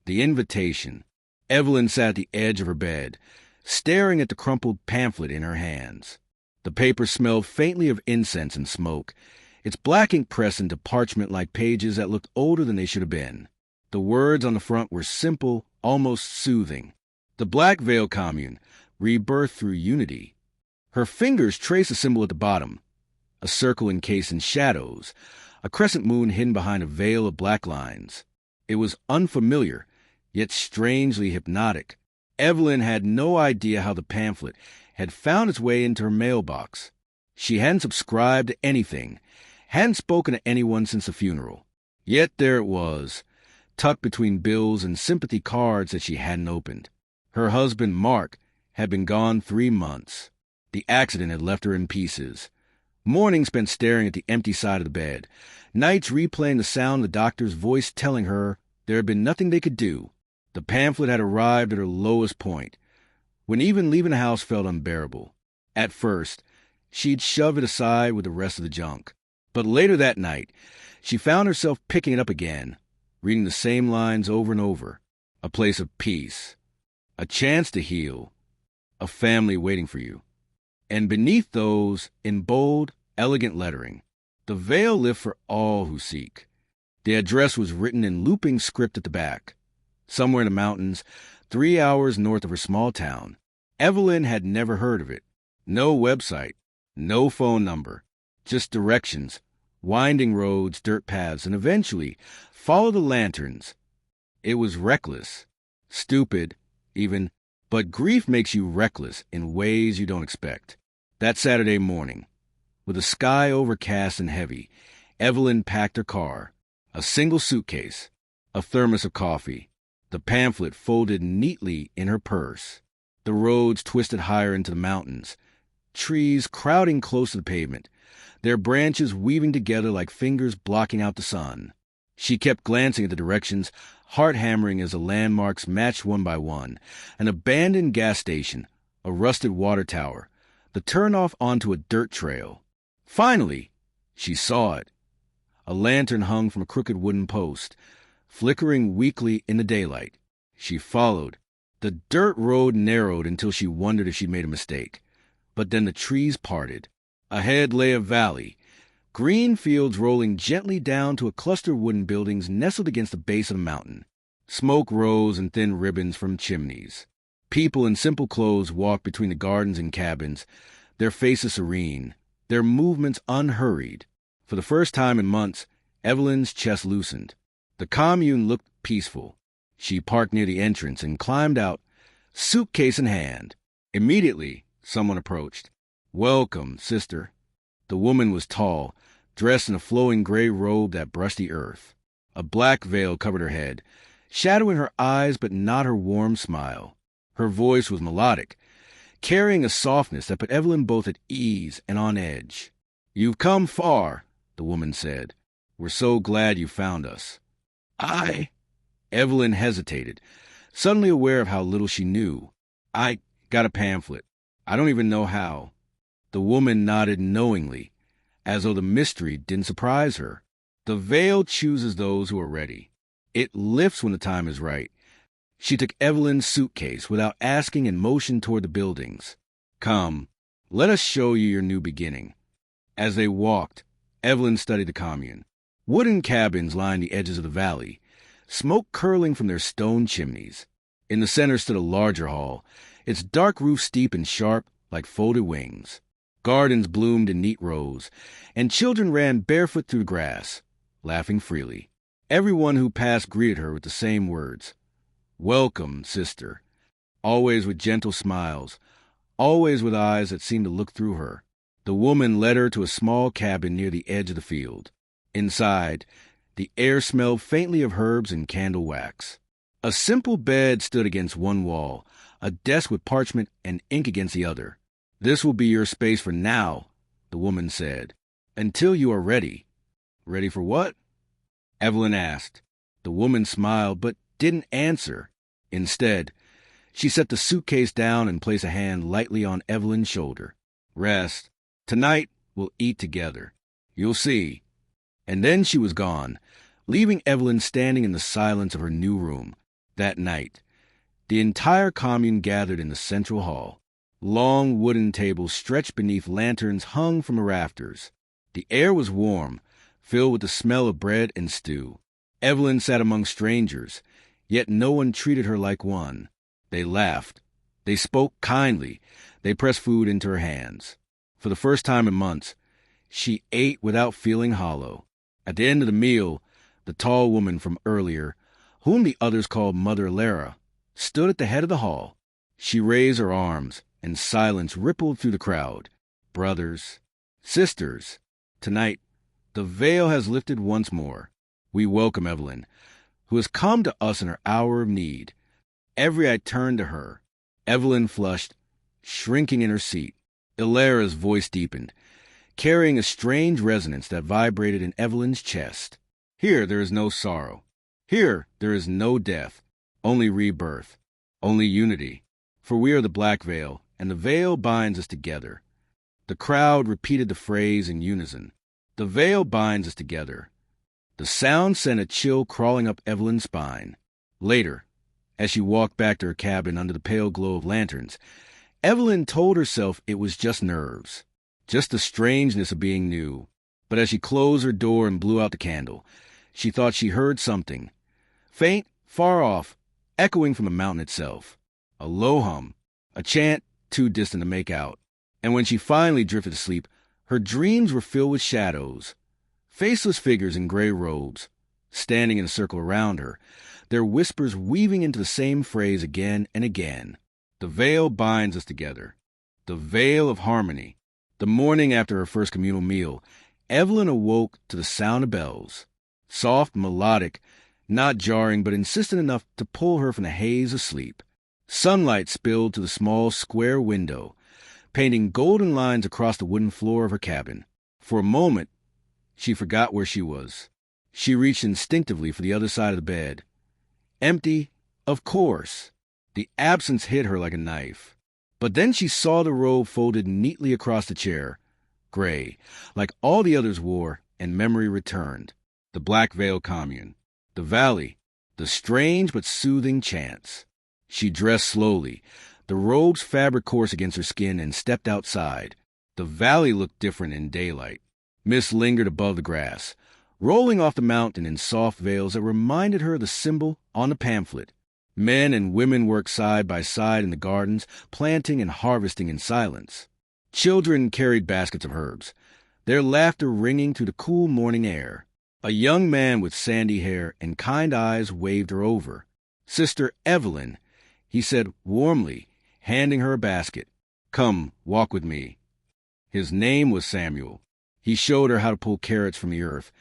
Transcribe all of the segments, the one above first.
The invitation. Evelyn sat at the edge of her bed, staring at the crumpled pamphlet in her hands. The paper smelled faintly of incense and smoke, its black ink pressed into parchment-like pages that looked older than they should have been. The words on the front were simple, almost soothing. The Black Veil Commune, rebirth through unity. Her fingers traced a symbol at the bottom, a circle encased in shadows, a crescent moon hidden behind a veil of black lines. It was unfamiliar, yet strangely hypnotic. Evelyn had no idea how the pamphlet had found its way into her mailbox. She hadn't subscribed to anything, hadn't spoken to anyone since the funeral. Yet there it was, tucked between bills and sympathy cards that she hadn't opened. Her husband, Mark, had been gone 3 months. The accident had left her in pieces. Mornings spent staring at the empty side of the bed, nights replaying the sound of the doctor's voice telling her there had been nothing they could do. The pamphlet had arrived at her lowest point, when even leaving the house felt unbearable. At first, she'd shove it aside with the rest of the junk. But later that night, she found herself picking it up again, reading the same lines over and over. A place of peace, a chance to heal, a family waiting for you. And beneath those, in bold, elegant lettering, the veil lift for all who seek. The address was written in looping script at the back. Somewhere in the mountains, 3 hours north of her small town. Evelyn had never heard of it. No website, no phone number, just directions, winding roads, dirt paths, and eventually, follow the lanterns. It was reckless, stupid, even, but grief makes you reckless in ways you don't expect. That Saturday morning, with the sky overcast and heavy, Evelyn packed her car, a single suitcase, a thermos of coffee, the pamphlet folded neatly in her purse. The roads twisted higher into the mountains, trees crowding close to the pavement, their branches weaving together like fingers blocking out the sun. She kept glancing at the directions, heart hammering as the landmarks matched one by one: an abandoned gas station, a rusted water tower, the turnoff onto a dirt trail. Finally, she saw it. A lantern hung from a crooked wooden post, flickering weakly in the daylight. She followed. The dirt road narrowed until she wondered if she'd made a mistake. But then the trees parted. Ahead lay a valley, green fields rolling gently down to a cluster of wooden buildings nestled against the base of the mountain. Smoke rose in thin ribbons from chimneys. People in simple clothes walked between the gardens and cabins, their faces serene, their movements unhurried. For the first time in months, Evelyn's chest loosened. The commune looked peaceful. She parked near the entrance and climbed out, suitcase in hand. Immediately, someone approached. "Welcome, sister." The woman was tall, dressed in a flowing gray robe that brushed the earth. A black veil covered her head, shadowing her eyes but not her warm smile. Her voice was melodic, carrying a softness that put Evelyn both at ease and on edge. "You've come far," the woman said. "We're so glad you found us." Evelyn hesitated, suddenly aware of how little she knew. "I got a pamphlet. I don't even know how." The woman nodded knowingly, as though the mystery didn't surprise her. The veil chooses those who are ready. It lifts when the time is right. She took Evelyn's suitcase without asking and motioned toward the buildings. "Come, let us show you your new beginning." As they walked, Evelyn studied the commune. Wooden cabins lined the edges of the valley, smoke curling from their stone chimneys. In the center stood a larger hall, its dark roof steep and sharp like folded wings. Gardens bloomed in neat rows, and children ran barefoot through the grass, laughing freely. Everyone who passed greeted her with the same words. "Welcome, sister," always with gentle smiles, always with eyes that seemed to look through her. The woman led her to a small cabin near the edge of the field. Inside, the air smelled faintly of herbs and candle wax. A simple bed stood against one wall, a desk with parchment and ink against the other. "This will be your space for now," the woman said, "until you are ready." "Ready for what?" Evelyn asked. The woman smiled, but didn't answer. Instead, she set the suitcase down and placed a hand lightly on Evelyn's shoulder. "Rest. Tonight, we'll eat together. You'll see." And then she was gone, leaving Evelyn standing in the silence of her new room. That night, the entire commune gathered in the central hall. Long wooden tables stretched beneath lanterns hung from the rafters. The air was warm, filled with the smell of bread and stew. Evelyn sat among strangers, yet no one treated her like one. They laughed. They spoke kindly. They pressed food into her hands. For the first time in months, she ate without feeling hollow. At the end of the meal, the tall woman from earlier, whom the others called Mother Lara, stood at the head of the hall. She raised her arms, and silence rippled through the crowd. Brothers, sisters, tonight, the veil has lifted once more. We welcome Evelyn, who has come to us in her hour of need. Every eye turned to her. Evelyn flushed, shrinking in her seat. Ilara's voice deepened, carrying a strange resonance that vibrated in Evelyn's chest. Here there is no sorrow. Here there is no death, only rebirth, only unity. For we are the black veil, and the veil binds us together. The crowd repeated the phrase in unison. The veil binds us together. The sound sent a chill crawling up Evelyn's spine. Later, as she walked back to her cabin under the pale glow of lanterns, Evelyn told herself it was just nerves, just the strangeness of being new. But as she closed her door and blew out the candle, she thought she heard something, faint, far off, echoing from the mountain itself. A low hum, a chant too distant to make out. And when she finally drifted to sleep, her dreams were filled with shadows, faceless figures in gray robes, standing in a circle around her, their whispers weaving into the same phrase again and again. The veil binds us together. The veil of harmony. The morning after her first communal meal, Evelyn awoke to the sound of bells. Soft, melodic, not jarring, but insistent enough to pull her from the haze of sleep. Sunlight spilled to the small square window, painting golden lines across the wooden floor of her cabin. For a moment, she forgot where she was. She reached instinctively for the other side of the bed. Empty, of course. The absence hit her like a knife. But then she saw the robe folded neatly across the chair, gray, like all the others wore, and memory returned. The Black Veil Commune, the valley, the strange but soothing chants. She dressed slowly, the robe's fabric coarse against her skin, and stepped outside. The valley looked different in daylight. Mist lingered above the grass, rolling off the mountain in soft veils that reminded her of the symbol on the pamphlet. Men and women worked side by side in the gardens, planting and harvesting in silence. Children carried baskets of herbs, their laughter ringing through the cool morning air. A young man with sandy hair and kind eyes waved her over. "Sister Evelyn," he said warmly, handing her a basket. "Come, walk with me." His name was Samuel. He showed her how to pull carrots from the earth,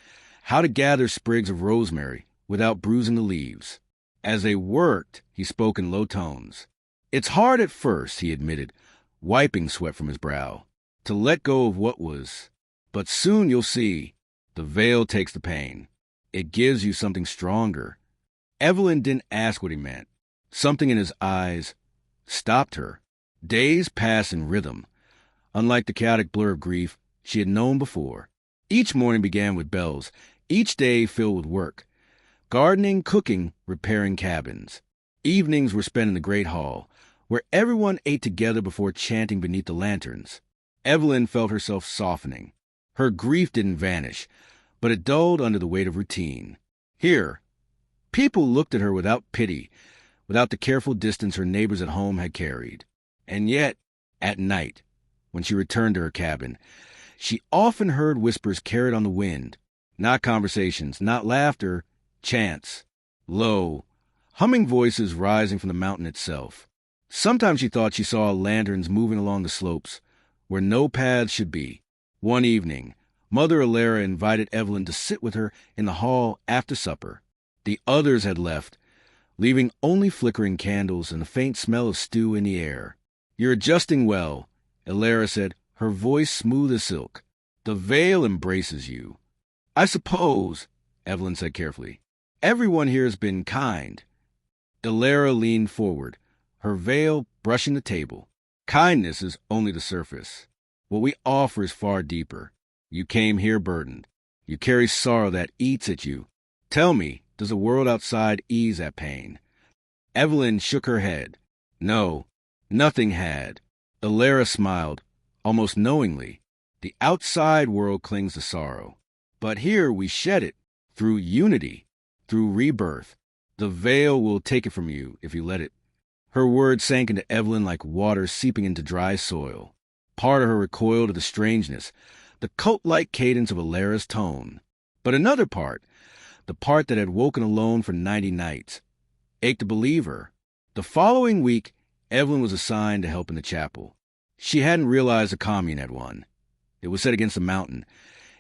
how to gather sprigs of rosemary without bruising the leaves. As they worked, he spoke in low tones. "It's hard at first," he admitted, wiping sweat from his brow, "to let go of what was. But soon you'll see. The veil takes the pain. It gives you something stronger." Evelyn didn't ask what he meant. Something in his eyes stopped her. Days passed in rhythm, unlike the chaotic blur of grief she had known before. Each morning began with bells, each day filled with work. Gardening, cooking, repairing cabins. Evenings were spent in the great hall, where everyone ate together before chanting beneath the lanterns. Evelyn felt herself softening. Her grief didn't vanish, but it dulled under the weight of routine. Here, people looked at her without pity, without the careful distance her neighbors at home had carried. And yet, at night, when she returned to her cabin, she often heard whispers carried on the wind. Not conversations, not laughter, chants. Low, humming voices rising from the mountain itself. Sometimes she thought she saw lanterns moving along the slopes, where no paths should be. One evening, Mother Alara invited Evelyn to sit with her in the hall after supper. The others had left, leaving only flickering candles and the faint smell of stew in the air. "You're adjusting well," Alara said, her voice smooth as silk. "The veil embraces you." "I suppose," Evelyn said carefully. "Everyone here has been kind." Alara leaned forward, her veil brushing the table. "Kindness is only the surface. What we offer is far deeper. You came here burdened. You carry sorrow that eats at you. Tell me, does the world outside ease that pain?" Evelyn shook her head. No, nothing had. Alara smiled, almost knowingly. The outside world clings to sorrow. But here we shed it, through unity, through rebirth. The veil will take it from you if you let it. Her words sank into Evelyn like water seeping into dry soil. Part of her recoiled at the strangeness, the cult-like cadence of Alara's tone. But another part, the part that had woken alone for 90 nights, ached to believe her. The following week, Evelyn was assigned to help in the chapel. She hadn't realized the commune had one. It was set against a mountain,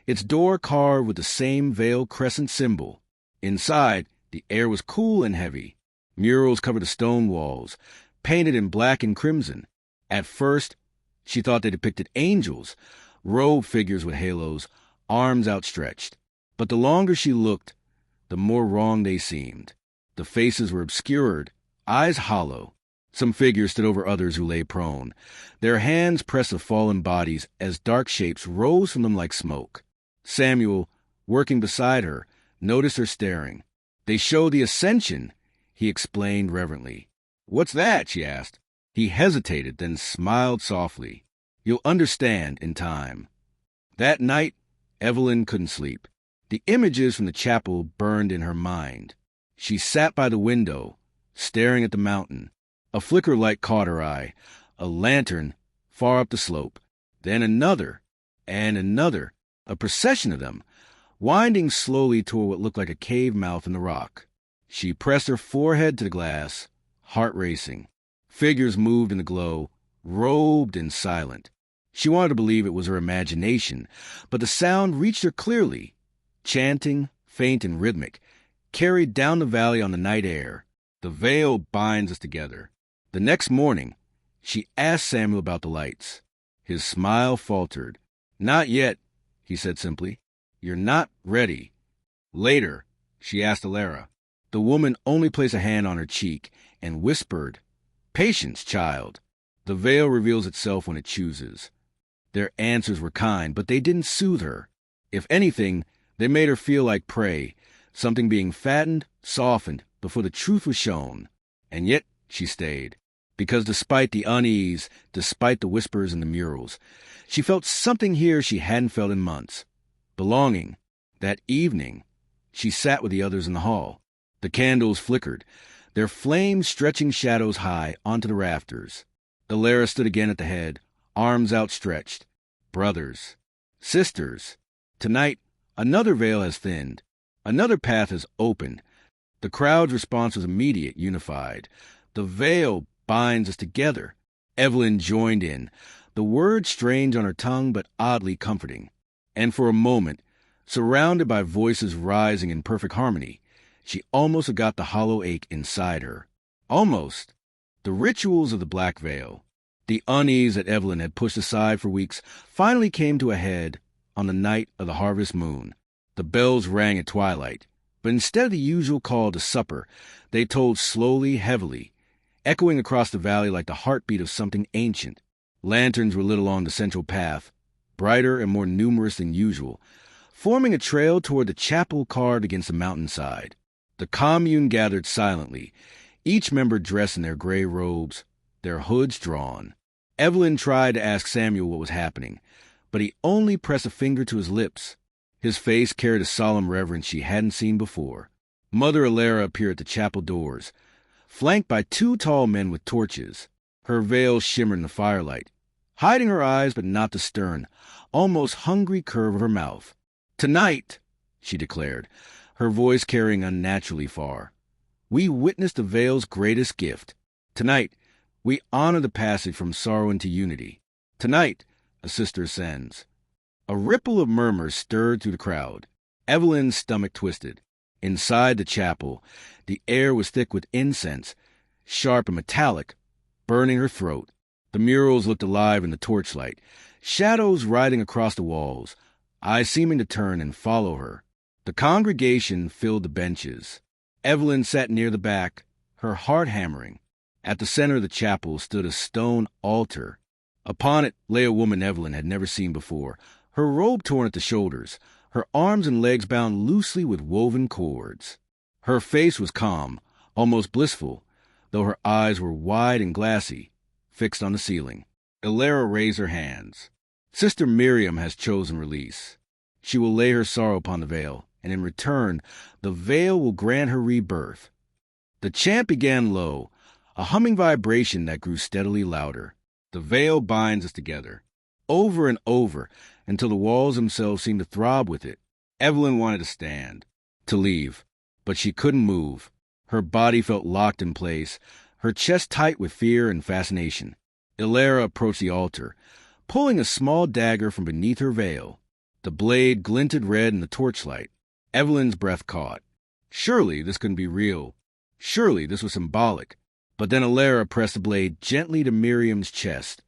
its door carved with the same veiled crescent symbol. Inside, the air was cool and heavy. Murals covered the stone walls, painted in black and crimson. At first, she thought they depicted angels, robed figures with halos, arms outstretched. But the longer she looked, the more wrong they seemed. The faces were obscured, eyes hollow. Some figures stood over others who lay prone. Their hands pressed the fallen bodies as dark shapes rose from them like smoke. Samuel, working beside her, noticed her staring. "They show the ascension," he explained reverently. "What's that?" she asked. He hesitated, then smiled softly. "You'll understand in time." That night, Evelyn couldn't sleep. The images from the chapel burned in her mind. She sat by the window, staring at the mountain. A flicker of light caught her eye, a lantern far up the slope. Then another, and another, a procession of them, winding slowly toward what looked like a cave mouth in the rock. She pressed her forehead to the glass, heart racing. Figures moved in the glow, robed and silent. She wanted to believe it was her imagination, but the sound reached her clearly, chanting, faint and rhythmic, carried down the valley on the night air. The veil binds us together. The next morning, she asked Samuel about the lights. His smile faltered. "Not yet," he said simply. "You're not ready." Later, she asked Alara. The woman only placed a hand on her cheek and whispered, "Patience, child. The veil reveals itself when it chooses." Their answers were kind, but they didn't soothe her. If anything, they made her feel like prey, something being fattened, softened, before the truth was shown. And yet she stayed, because despite the unease, despite the whispers in the murals, she felt something here she hadn't felt in months. Belonging. That evening, she sat with the others in the hall. The candles flickered, their flames stretching shadows high onto the rafters. Alara stood again at the head, arms outstretched. Brothers. Sisters. Tonight, another veil has thinned. Another path has opened. The crowd's response was immediate, unified. "The veil binds us together." Evelyn joined in, the words strange on her tongue but oddly comforting. And for a moment, surrounded by voices rising in perfect harmony, she almost forgot the hollow ache inside her. Almost. The rituals of the black veil, the unease that Evelyn had pushed aside for weeks, finally came to a head on the night of the harvest moon. The bells rang at twilight, but instead of the usual call to supper, they tolled slowly, heavily, echoing across the valley like the heartbeat of something ancient. Lanterns were lit along the central path, brighter and more numerous than usual, forming a trail toward the chapel carved against the mountainside. The commune gathered silently, each member dressed in their gray robes, their hoods drawn. Evelyn tried to ask Samuel what was happening, but he only pressed a finger to his lips. His face carried a solemn reverence she hadn't seen before. Mother Alara appeared at the chapel doors, flanked by 2 tall men with torches. Her veil shimmered in the firelight, hiding her eyes but not the stern, almost hungry curve of her mouth. "Tonight," she declared, her voice carrying unnaturally far, "we witness the veil's greatest gift. Tonight, we honor the passage from sorrow into unity. Tonight, a sister ascends." A ripple of murmurs stirred through the crowd. Evelyn's stomach twisted. Inside the chapel, the air was thick with incense, sharp and metallic, burning her throat. The murals looked alive in the torchlight, shadows riding across the walls, eyes seeming to turn and follow her. The congregation filled the benches. Evelyn sat near the back, her heart hammering. At the center of the chapel stood a stone altar. Upon it lay a woman Evelyn had never seen before, her robe torn at the shoulders, her arms and legs bound loosely with woven cords. Her face was calm, almost blissful, though her eyes were wide and glassy, fixed on the ceiling. Ilara raised her hands. Sister Miriam has chosen release. She will lay her sorrow upon the veil, and in return, the veil will grant her rebirth. The chant began low, a humming vibration that grew steadily louder. The veil binds us together, over and over, until the walls themselves seemed to throb with it. Evelyn wanted to stand, to leave, but she couldn't move. Her body felt locked in place, her chest tight with fear and fascination. Ilara approached the altar, pulling a small dagger from beneath her veil. The blade glinted red in the torchlight. Evelyn's breath caught. Surely this couldn't be real. Surely this was symbolic. But then Ilara pressed the blade gently to Miriam's chest,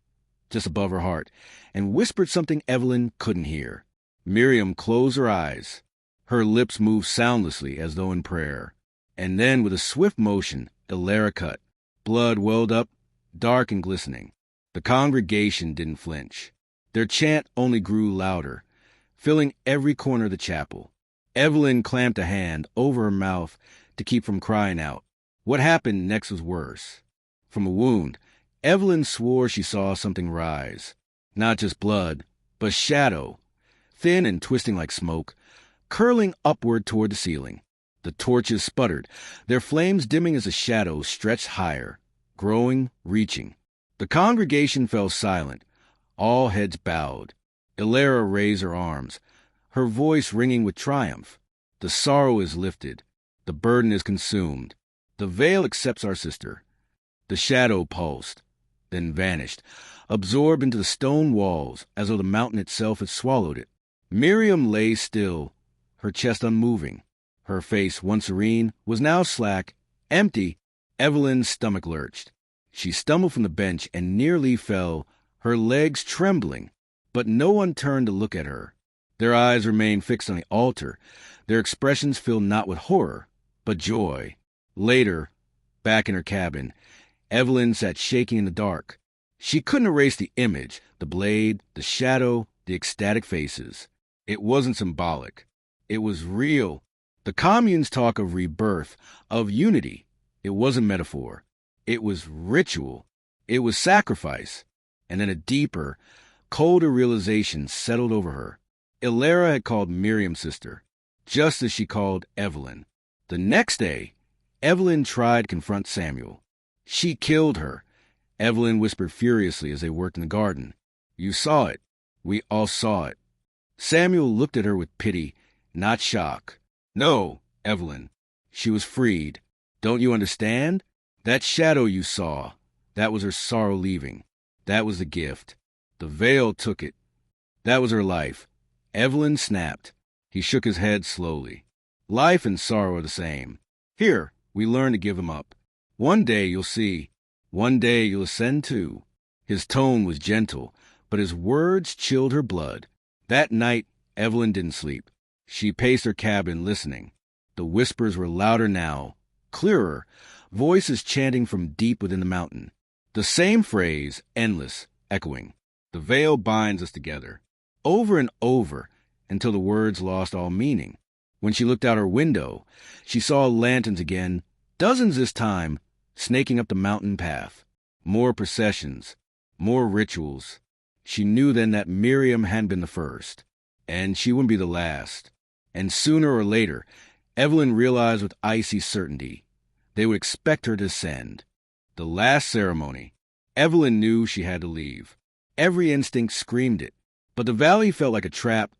just above her heart, and whispered something Evelyn couldn't hear. Miriam closed her eyes. Her lips moved soundlessly as though in prayer. And then, with a swift motion, Ilara cut. Blood welled up, dark and glistening. The congregation didn't flinch. Their chant only grew louder, filling every corner of the chapel. Evelyn clamped a hand over her mouth to keep from crying out. What happened next was worse. From a wound, Evelyn swore she saw something rise. Not just blood, but shadow, thin and twisting like smoke, curling upward toward the ceiling. The torches sputtered, their flames dimming as the shadows stretched higher, growing, reaching. The congregation fell silent, all heads bowed. Ilara raised her arms, her voice ringing with triumph. The sorrow is lifted. The burden is consumed. The veil accepts our sister. The shadow pulsed, then vanished, absorbed into the stone walls as though the mountain itself had swallowed it. Miriam lay still, her chest unmoving. Her face, once serene, was now slack, empty. Evelyn's stomach lurched. She stumbled from the bench and nearly fell, her legs trembling. But no one turned to look at her. Their eyes remained fixed on the altar, their expressions filled not with horror, but joy. Later, back in her cabin, Evelyn sat shaking in the dark. She couldn't erase the image, the blade, the shadow, the ecstatic faces. It wasn't symbolic. It was real. The commune's talk of rebirth, of unity. It wasn't metaphor. It was ritual. It was sacrifice. And then a deeper, colder realization settled over her. Ilara had called Miriam sister, just as she called Evelyn. The next day, Evelyn tried to confront Samuel. She killed her. Evelyn whispered furiously as they worked in the garden. You saw it. We all saw it. Samuel looked at her with pity, not shock. No, Evelyn. She was freed. Don't you understand? That shadow you saw, that was her sorrow leaving. That was the gift. The veil took it. That was her life. Evelyn snapped. He shook his head slowly. Life and sorrow are the same. Here, we learn to give them up. One day you'll see. One day you'll ascend too. His tone was gentle, but his words chilled her blood. That night, Evelyn didn't sleep. She paced her cabin listening. The whispers were louder now, clearer, voices chanting from deep within the mountain. The same phrase, endless, echoing. The veil binds us together. Over and over, until the words lost all meaning. When she looked out her window, she saw lanterns again, dozens this time, snaking up the mountain path. More processions, more rituals. She knew then that Miriam hadn't been the first, and she wouldn't be the last. And sooner or later, Evelyn realized with icy certainty, they would expect her to ascend. The last ceremony. Evelyn knew she had to leave. Every instinct screamed it. But the valley felt like a trap,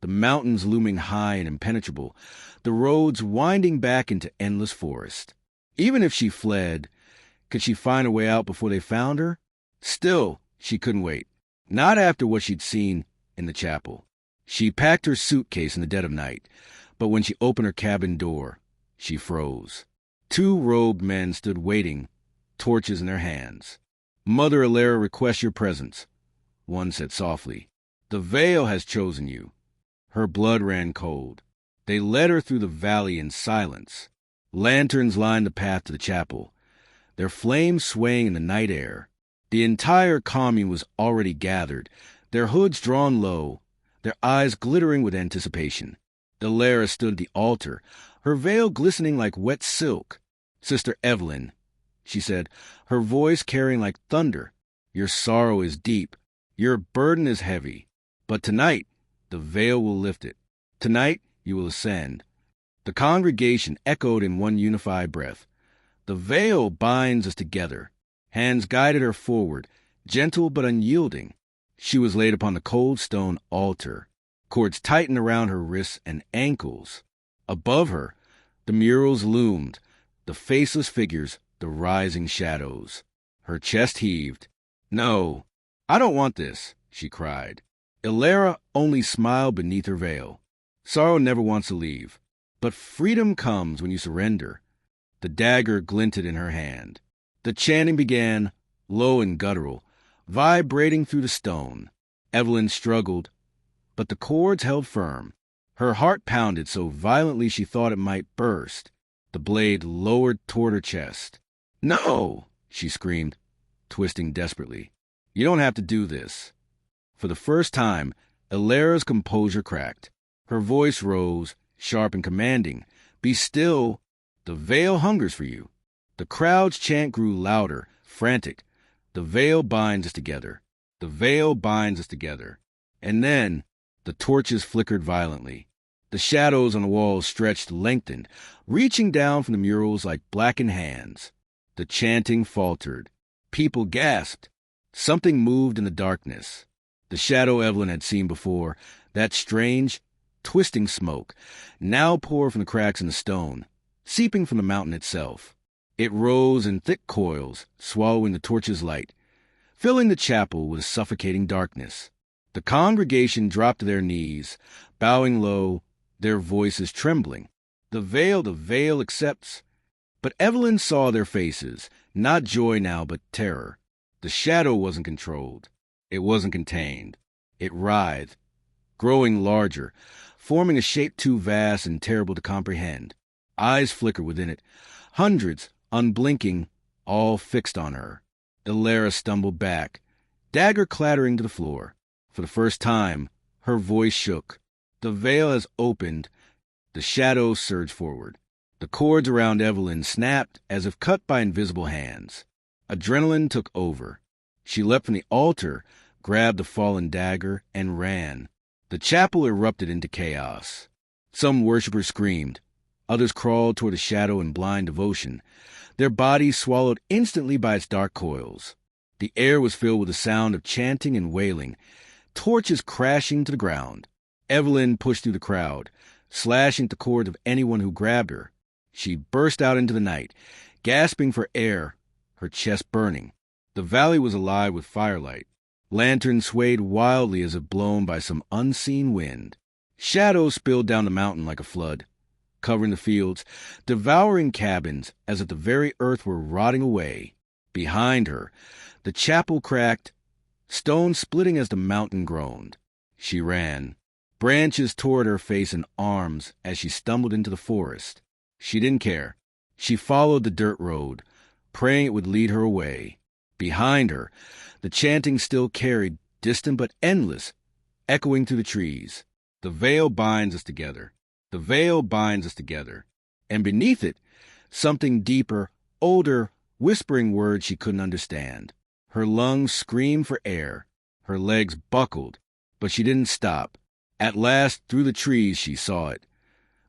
the mountains looming high and impenetrable, the roads winding back into endless forest. Even if she fled, could she find a way out before they found her? Still, she couldn't wait. Not after what she'd seen in the chapel. She packed her suitcase in the dead of night, but when she opened her cabin door, she froze. Two robed men stood waiting, torches in their hands. Mother Ilara requests your presence, one said softly. The veil has chosen you. Her blood ran cold. They led her through the valley in silence. Lanterns lined the path to the chapel, their flames swaying in the night air. The entire commune was already gathered, their hoods drawn low, their eyes glittering with anticipation. Ilara stood at the altar, her veil glistening like wet silk. Sister Evelyn, she said, her voice carrying like thunder. Your sorrow is deep. Your burden is heavy. But tonight, the veil will lift it. Tonight, you will ascend. The congregation echoed in one unified breath. The veil binds us together. Hands guided her forward, gentle but unyielding. She was laid upon the cold stone altar. Cords tightened around her wrists and ankles. Above her, the murals loomed, the faceless figures, the rising shadows. Her chest heaved. No, I don't want this, she cried. Ilara only smiled beneath her veil. Sorrow never wants to leave, but freedom comes when you surrender. The dagger glinted in her hand. The chanting began, low and guttural, vibrating through the stone. Evelyn struggled, but the cords held firm. Her heart pounded so violently she thought it might burst. The blade lowered toward her chest. No, she screamed, twisting desperately. You don't have to do this. For the first time, Ilara's composure cracked. Her voice rose, sharp and commanding. Be still. The veil hungers for you. The crowd's chant grew louder, frantic. The veil binds us together. The veil binds us together. And then the torches flickered violently. The shadows on the walls stretched, lengthened, reaching down from the murals like blackened hands. The chanting faltered. People gasped. Something moved in the darkness. The shadow Evelyn had seen before, that strange, twisting smoke, now poured from the cracks in the stone, seeping from the mountain itself. It rose in thick coils, swallowing the torch's light, filling the chapel with suffocating darkness. The congregation dropped to their knees, bowing low, their voices trembling. The veil accepts. But Evelyn saw their faces, not joy now, but terror. The shadow wasn't controlled. It wasn't contained. It writhed, growing larger, forming a shape too vast and terrible to comprehend. Eyes flickered within it, hundreds, unblinking, all fixed on her. Ilara stumbled back, dagger clattering to the floor. For the first time, her voice shook. The veil has opened. The shadows surged forward. The cords around Evelyn snapped as if cut by invisible hands. Adrenaline took over. She leapt from the altar, grabbed the fallen dagger, and ran. The chapel erupted into chaos. Some worshippers screamed. Others crawled toward the shadow in blind devotion, their bodies swallowed instantly by its dark coils. The air was filled with the sound of chanting and wailing, torches crashing to the ground. Evelyn pushed through the crowd, slashing at the cords of anyone who grabbed her. She burst out into the night, gasping for air, her chest burning. The valley was alive with firelight. Lanterns swayed wildly as if blown by some unseen wind. Shadows spilled down the mountain like a flood, covering the fields, devouring cabins as if the very earth were rotting away. Behind her, the chapel cracked, stones splitting as the mountain groaned. She ran. Branches tore at her face and arms as she stumbled into the forest. She didn't care. She followed the dirt road, praying it would lead her away. Behind her, the chanting still carried, distant but endless, echoing through the trees. The veil binds us together. The veil binds us together. And beneath it, something deeper, older, whispering words she couldn't understand. Her lungs screamed for air. Her legs buckled, but she didn't stop. At last, through the trees, she saw it.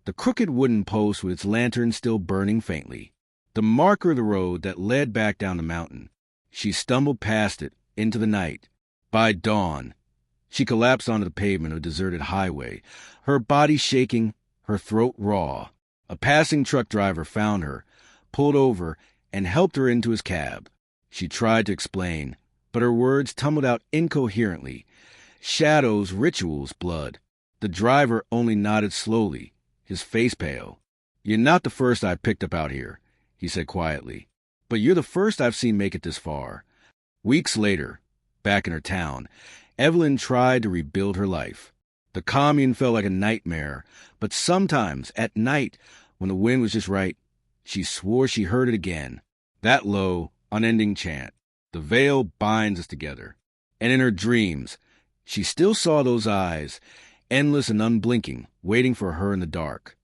The crooked wooden post with its lantern still burning faintly. The marker of the road that led back down the mountain. She stumbled past it, into the night. By dawn, she collapsed onto the pavement of a deserted highway, her body shaking, her throat raw. A passing truck driver found her, pulled over, and helped her into his cab. She tried to explain, but her words tumbled out incoherently. Shadows, rituals, blood. The driver only nodded slowly, his face pale. "You're not the first I've picked up out here," he said quietly. "But you're the first I've seen make it this far." Weeks later, back in her town, Evelyn tried to rebuild her life. The commune felt like a nightmare, but sometimes, at night, when the wind was just right, she swore she heard it again. That low, unending chant. The veil binds us together. And in her dreams, she still saw those eyes, endless and unblinking, waiting for her in the dark.